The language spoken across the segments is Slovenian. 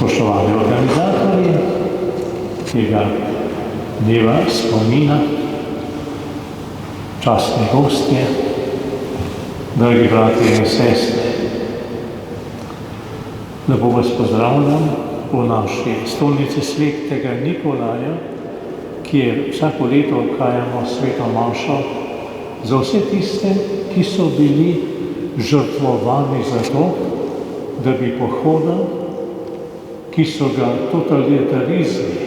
Spoštovani organizatorji tega dneva spomina, častni gostje, dragi bratje in sestre, lepo vas pozdravljam v naši stolnici svetega Nikolaja, kjer vsako leto obhajamo sveto mašo za vse tiste, ki so bili žrtvovani za to, da bi pohoda, ki so ga totalitarizmi,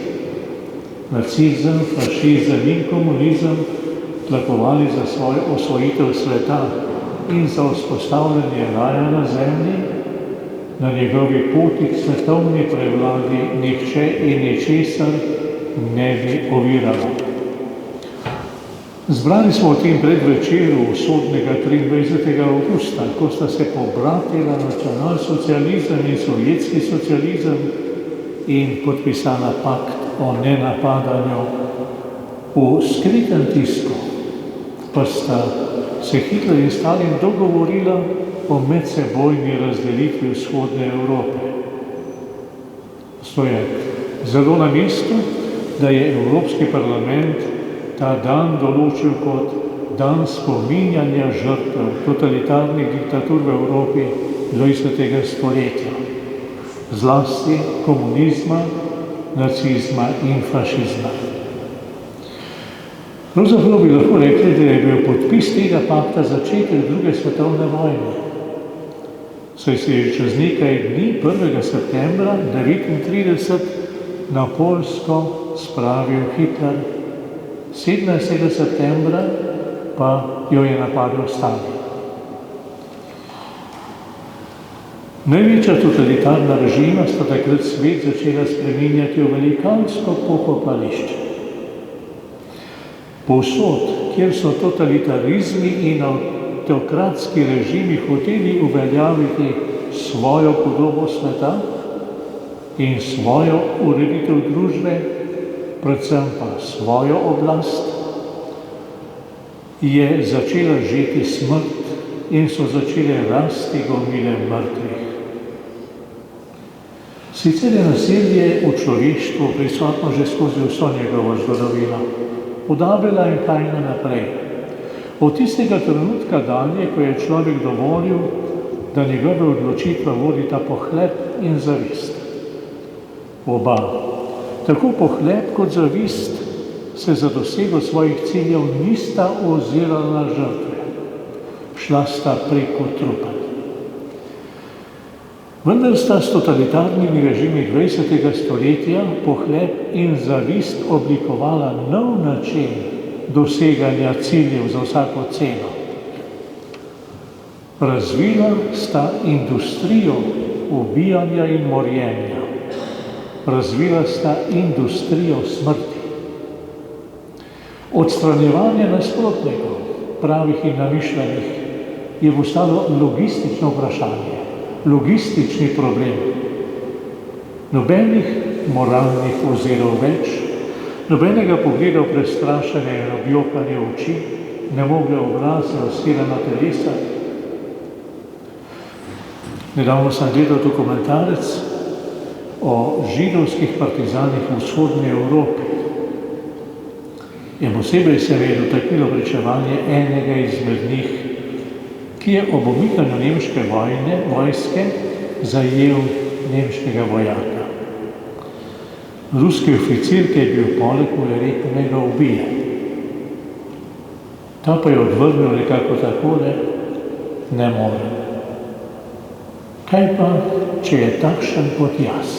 nacizem, fašizem in komunizem tlakovali za svojo osvojitev sveta in za vzpostavljanje raja na zemlji, na njegovi poti k svetovni prevladi nihče in ničesar ne bi oviralo. Zbrani smo v tem predvečeru usodnega 23. avgusta, ko sta se pobratila nacionalsocializem in sovjetski socializem in podpisala pakt o nenapadanju. V skritem tisku pa sta se Hitler in Stalin dogovorila o medsebojni razdelitvi vzhodne Evrope. To je zelo na mestu, da je Evropski parlament ta dan določil kot dan spominjanja žrtev totalitarnih diktatur v Evropi 20. stoletja, zlasti komunizma, nacizma in fašizma. Pravzaprav bi lahko rekli, da je bil podpis tega pakta začetek druge svetovne vojne, saj se je čez nekaj dni, 1. septembra 1939, na Poljsko spravil Hitler, 17. septembra pa jo je napadel Stalin. Največja totalitarna režima sta takrat svet začela spreminjati v velikansko pokopališče. Povsod, kjer so totalitarizmi in autokratski režimi hoteli uveljaviti svojo podobo sveta in svojo ureditev družbe, predvsem pa svojo oblast, je začela žeti smrt in so začele rasti gomile mrtvih. Sicer je nasilje v človeštvu prisotno že skozi vso njegovo zgodovino, od Abela in Kaina naprej. Od tistega trenutka dalje, ko je človek dovolil, da njegove odločitve vodita pohlep in zavist. Oba, tako pohlep kot zavist, se za dosego svojih ciljev nista ozirala na žrtve. Šla sta preko trupa. Vendar sta s totalitarnimi režimi 20. stoletja pohlep in zavist oblikovala nov način doseganja ciljev za vsako ceno. Razvila sta industrijo ubijanja in morjenja. Razvila sta industrijo smrti. Odstranjevanje nasprotnikov, pravih in namišljenih, je postalo logistično vprašanje, logistični problem. Nobenih moralnih ozirov več, nobenega pogleda v prestrašenje in objokanje oči, nemogle obraze, razhirana telesa. Nedavno sem gledal dokumentarec o židovskih partizanih v vzhodni Evropi. In posebej se je dotaknilo pričevanje enega izmed njih, ki je ob umikanju nemške vojske zajel nemškega vojaka. Ruski oficir, ki je bil poleg, mu je rekel, naj ga ubije. Ta pa je odvrnil nekako takole, ne more. Kaj pa, če je takšen kot jaz?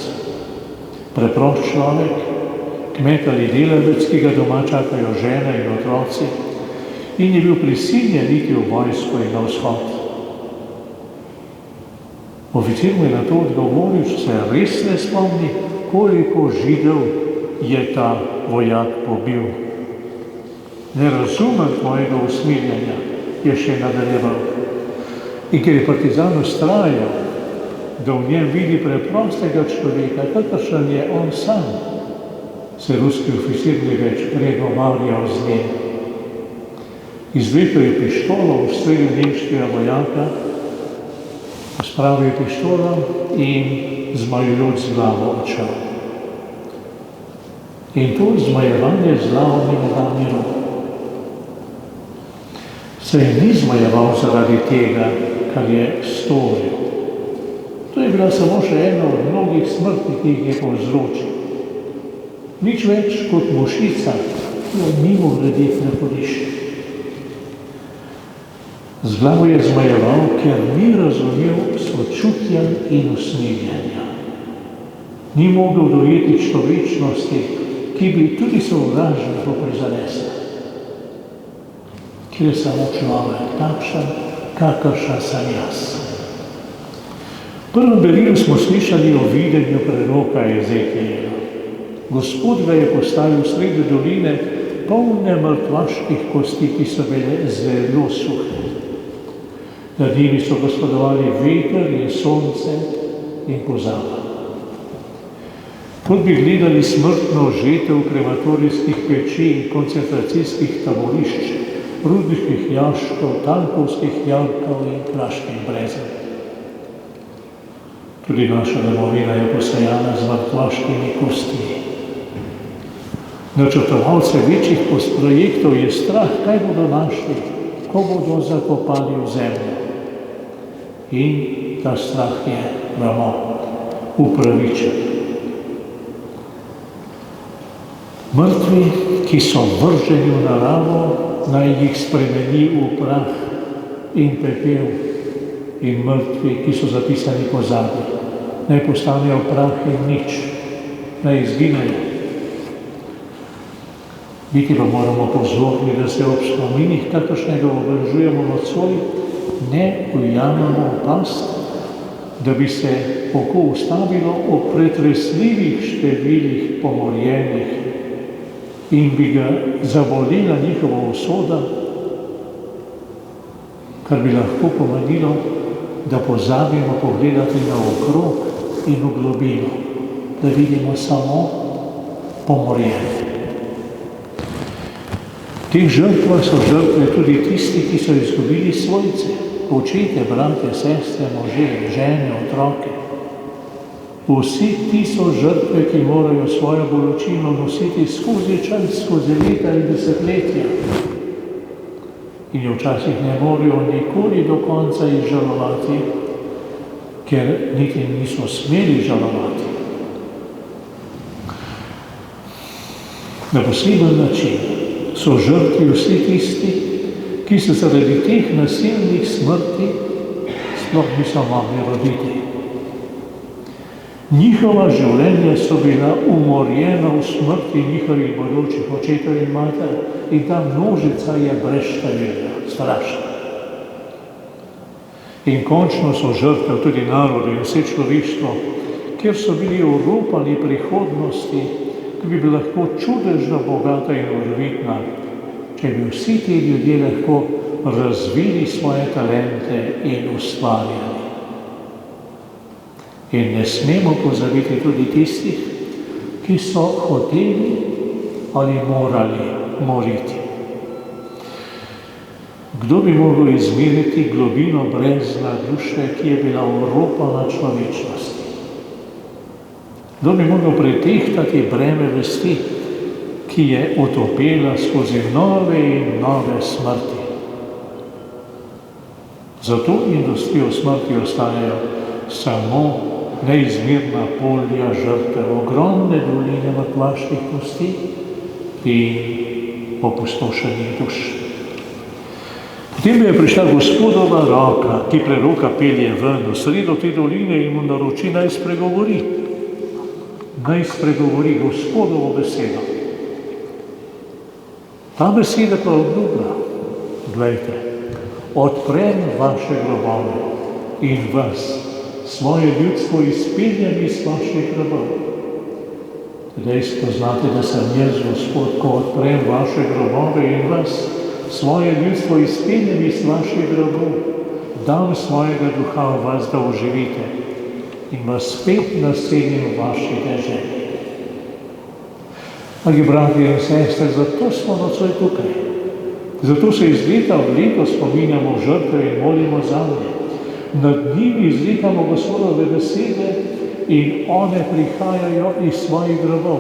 Preprost človek, kmet ali delavec, ki ga doma čakajo žena in otroci, in je bil prisiljen iti v vojsko in na vzhod. Oficir mu je na to odgovoril, če se res ne spomni, koliko Židov je ta vojak pobil. Ne razumem tvojega usmiljenja, je še nadaljeval. In ker je partizan vztrajal, da v njem vidi preprostega človeka, kakršen je on sam, se ruski oficir ni več pregovarjal z njim. Izvlekel je pištolo, ustrelil nemškega vojaka, spravil pištolo in zmajujoč z glavo odšel. In to zmajevanje z glavo mi ne da miru. Se je ni zmajeval zaradi tega, kar je storil. To je bila samo še ena od mnogih smrti, ki jih je povzročil. Nič več kot mušica, ki jo mimogrede prehodiš. Z glavo je zmajeval, ker ni razumel sočutja in usmiljenja. Ni mogel dojeti človečnosti, ki bi tudi sovražniku prizanesla. Ker je samo človek takšen, kakršen sem jaz. V prvem berilu smo slišali o videnju proroka Ezekijela. Gospod ga je postavil sredi doline, polne mrtvaških kosti, ki so bile zelo suhe. Nad njimi so gospodovali veter in sonce in pozaba. Kot bi gledali smrtno žetev krematorijskih peči in koncentracijskih taborišč, rudniških jaškov, tankovskih jarkov in kraških brezen. Tudi naša domovina je posejana z mrtvaškimi kostmi. Načrtovalce večjih projektov je strah, kaj bodo našli, ko bodo zakopali v zemljo. In ta strah je ravno upravičen. Mrtvi, ki so vrženi v naravo, naj jih spremeni v prah in pepel. In mrtvi, ki so zapisani pozabi, naj postanejo prah in nič, naj izginejo. Biti pa moramo pozorni, da se ob spominih, kakršnega obeležujemo nocoj, ne ujamemo v past, da bi se oko ustavilo ob pretresljivih številih pomorjenih in bi ga zabolila njihova usoda, kar bi lahko pomenilo, da pozabimo pogledati na okrog in v globino, da vidimo samo pomorjene. V teh žrtvah so žrtve tudi tisti, ki so izgubili svojce, očete, brate, sestre, može, žene, otroke. Vsi ti so žrtve, ki morajo svojo bolečino nositi skozi čas, skozi leta in desetletja. In jo včasih ne morejo nikoli do konca izžalovati, ker niti niso smeli žalovati. Na poseben način so žrtvi vsi tisti, ki se zaradi teh nasilnih smrti sploh niso mogli roditi. Njihova življenja so bila umorjena v smrti njihovih bodočih očetov in mater in ta množica je brezštevilna, strašna. In končno so žrtve tudi narodi in vse človeštvo, kjer so bili oropani prihodnosti, ki bi bila lahko čudežno bogata in rodovitna, če bi vsi ti ljudje lahko razvili svoje talente in ustvarjali. In ne smemo pozabiti tudi tistih, ki so hoteli ali morali moriti. Kdo bi mogel izmeriti globino brezna duše, ki je bila oropana človečnosti? Kdo bi mogel pretehtati breme vesti, ki je utopela skozi nove in nove smrti? Zato industrijo smrti ostajajo samo neizmerna polja žrtev, ogromne doline mrtvaških kosti in opustošenih duš. Potem je prišla Gospodova roka, ki preroka pelje ven v sredo te doline in mu naroči, naj spregovori. Naj spregovori Gospodovo besedo. Ta beseda pa obljublja, glejte, odprem vaše grobove in vas, svoje ljudstvo izpeljem iz vaših grobov. Zdaj spoznate, da sem jaz, Gospod, ko odprem vaše grobove in vas, svoje ljudstvo izpeljem iz vaših grobov, dam svojega duha v vas, da oživite in vas spet naselim v vaši deželi. Dragi bratje in sestre, zato smo nocoj tukaj. Zato se iz leta v leto spominjamo žrtve in molimo zanje. Nad njimi izrekamo Gospodove besede in one prihajajo iz svojih grobov.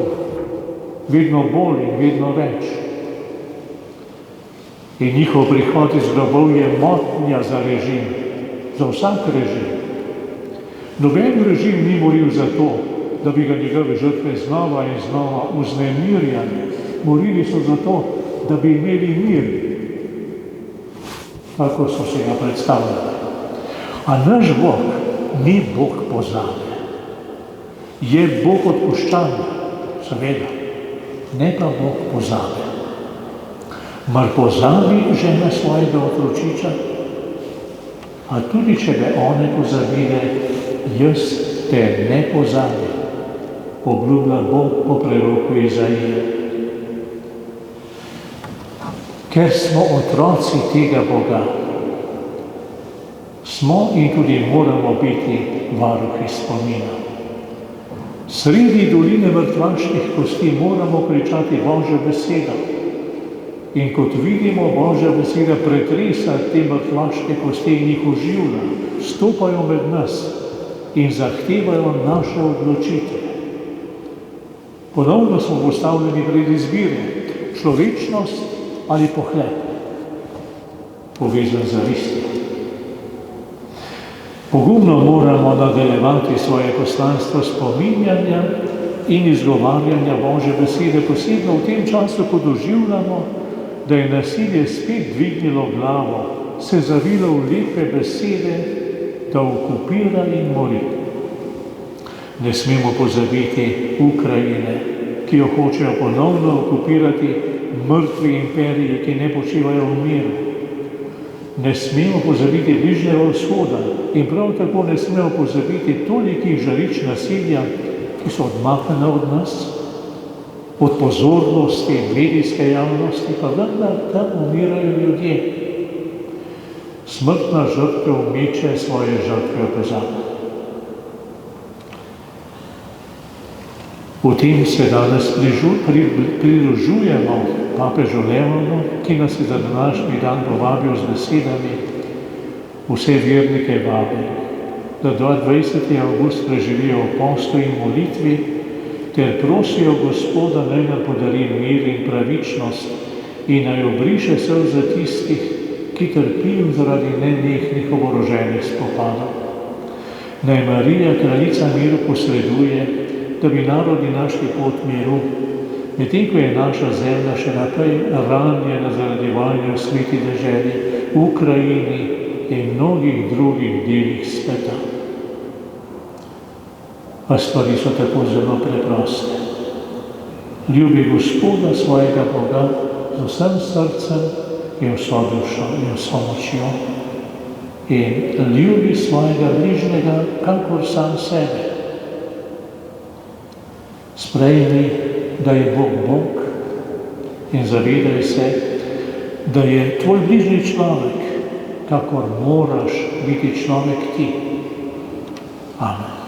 Vedno bolj in vedno več. In njihov prihod iz grobov je motnja za režim, za vsak režim. Noben režim ni moril za to, da bi ga njegove žrtve znova in znova vznemirjali. Morili so za to, da bi imeli mir, kako so se ga predstavljali. A naš Bog ni Bog pozabe. Je Bog odpuščanja, seveda, ne pa Bog pozabe. Mar pozabi žena svojega otročiča? A tudi če bi one pozabile, jaz te ne pozabim, obljublja Bog po preroku Izaije. Ker smo otroci tega Boga, smo in tudi moramo biti varuhi spomina. Sredi doline mrtvaških kosti moramo kričati Božjo besedo. In kot vidimo, Božja beseda pretresa te mrtvaške kosti in jih oživlja, stopajo med nas in zahtevajo naše odločitve. Ponovno smo postavljeni pred izbiro, človečnost ali pohlep, povezan z zavistjo. Pogumno moramo nadaljevati svoje poslanstvo spominjanja in izgovarjanja Božje besede, posebno v tem času, ko doživljamo, da je nasilje spet dvignilo glavo, se zavilo v lepe besede, da okupira in mori. Ne smemo pozabiti Ukrajine, ki jo hočejo ponovno okupirati mrtvi imperiji, ki ne počivajo v miru. Ne smemo pozabiti Bližnjega vzhoda in prav tako ne smemo pozabiti tolikih žarič nasilja, ki so odmaknjene od nas, od pozornosti medijske javnosti, pa vendar tam umirajo ljudje. Smrtna žrtev meče svoje žrtve v pozabe. V tem se danes pridružujemo papežu Leonu, ki nas je za današnji dan povabil z besedami: vse vernike vabi, da 22. avgust preživijo v postu in molitvi, ter prosijo Gospoda, naj nam podari mir in pravičnost in naj obriše solze tistih, ki trpijo zaradi nenehnih oboroženih spopadov. Naj Marija, kraljica miru, posreduje, da bi narodi našli pot miru, medtem ko je naša zemlja še naprej ranjena zaradi vojne v sveti deželi, v Ukrajini in mnogih drugih delih sveta. A stvari so tako zelo preproste. Ljubi Gospoda svojega Boga z vsem srcem in vso dušo in vso močjo in ljubi svojega bližnjega kakor sam sebe. Sprejmi, da je Bog Bog in zavedaj se, da je tvoj bližnji človek, kakor moraš biti človek ti. Amen.